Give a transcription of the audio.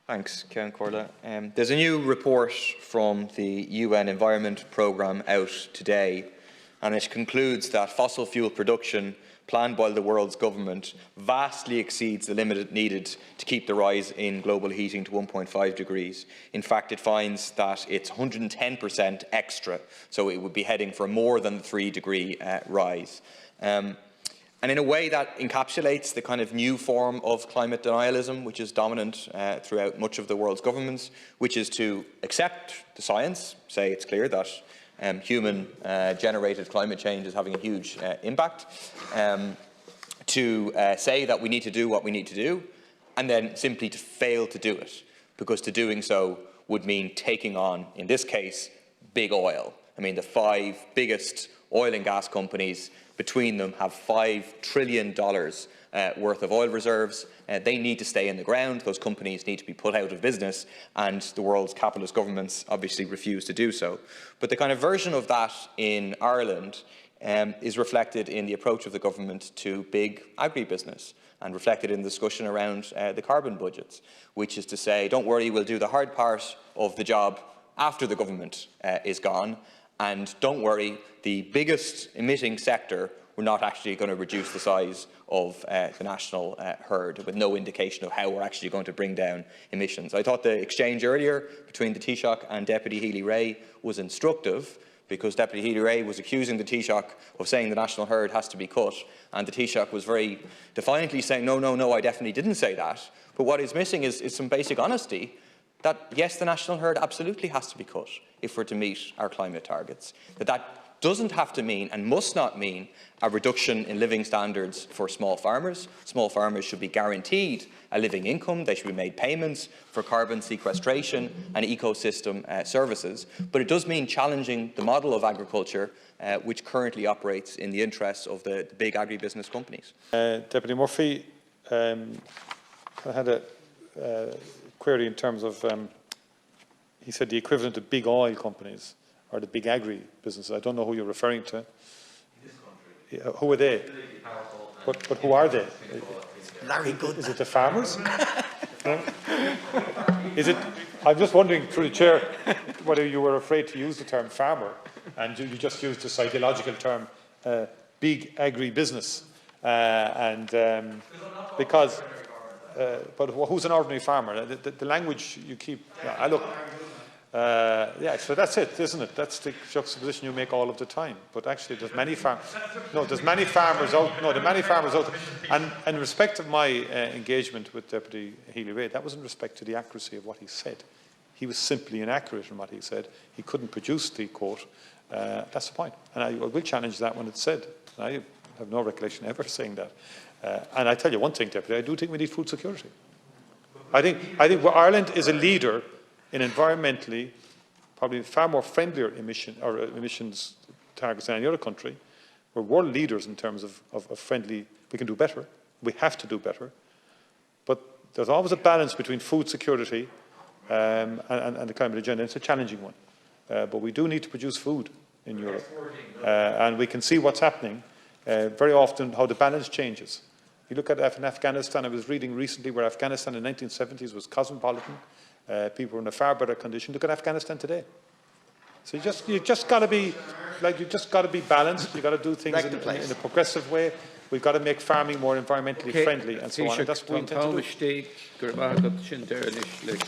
Thanks, Cian Corla. There's a new report from the UN Environment Programme out today, and it concludes that fossil fuel production planned by the world's government vastly exceeds the limit needed to keep the rise in global heating to 1.5 degrees. In fact, it finds that it's 110% extra, so it would be heading for more than the 3-degree rise. And in a way that encapsulates the kind of new form of climate denialism which is dominant throughout much of the world's governments, which is to accept the science, say it's clear that human-generated climate change is having a huge impact, to say that we need to do what we need to do, and then simply to fail to do it, because to doing so would mean taking on, in this case, big oil. I mean, the 5 biggest oil and gas companies between them have $5 trillion worth of oil reserves. They need to stay in the ground. Those companies need to be put out of business, and the world's capitalist governments obviously refuse to do so. But the kind of version of that in Ireland is reflected in the approach of the government to big agribusiness, and reflected in the discussion around the carbon budgets, which is to say, don't worry, we'll do the hard part of the job after the government is gone, and don't worry, the biggest emitting sector, we're not actually going to reduce the size of the national herd, with no indication of how we're actually going to bring down emissions. I thought the exchange earlier between the Taoiseach and Deputy Healy-Rae was instructive, because Deputy Healy-Rae was accusing the Taoiseach of saying the national herd has to be cut, and the Taoiseach was very defiantly saying, no, I definitely didn't say that. But what is missing is some basic honesty that, yes, the national herd absolutely has to be cut if we're to meet our climate targets. That doesn't have to mean, and must not mean, a reduction in living standards for small farmers. Small farmers should be guaranteed a living income. They should be made payments for carbon sequestration and ecosystem services. But it does mean challenging the model of agriculture which currently operates in the interests of the big agribusiness companies. Deputy Murphy, I had a query in terms of, he said the equivalent of big oil companies or the big agri-businesses. I don't know who you're referring to. Who are they? But who are they? Larry Good. Is it the farmers? Is it? I'm just wondering, through the chair, whether you were afraid to use the term farmer and you just used the psychological term big agri-business, because. But who's an ordinary farmer? The language you keep. So that's it, isn't it? That's the juxtaposition you make all of the time. But actually, there's many farmers. No, there's many farmers out. No, there are many farmers out. And in respect of my engagement with Deputy Healy-Rae, that was in respect to the accuracy of what he said. He was simply inaccurate in what he said. He couldn't produce the quote. That's the point. And I will challenge that when it's said. I have no recollection ever saying that. And I tell you one thing, Deputy, I do think we need food security. I think Ireland is a leader in environmentally probably far more friendlier emissions targets than any other country. We're world leaders in terms of friendly. We can do better. We have to do better. But there's always a balance between food security and the climate agenda. It's a challenging one. But we do need to produce food in Europe. And we can see what's happening very often, how the balance changes. You look at Afghanistan. I was reading recently where Afghanistan in the 1970s was cosmopolitan. People were in a far better condition. Look at Afghanistan today. So you just got to be balanced. You got to do things in a progressive way. We've got to make farming more environmentally friendly and so on. And that's what we intend to do.